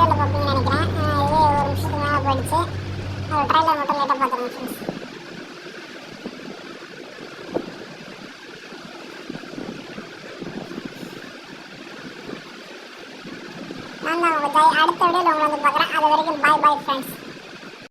வீடியோவில் பார்ப்பீங்கன்னு நினைக்கிறேன். இதே ஒரு நிமிஷத்துக்கு மேலே போயிடுச்சு. ட்ரைலர் மட்டும் லேட்டாக பார்த்துருங்க ஃப்ரெண்ட்ஸ். நான் தான் உங்கள் ஜாய். அடுத்த வீடியோவில் உங்களை வந்து பார்க்குறேன். அது வரைக்கும் பாய் பாய் ஃப்ரெண்ட்ஸ்.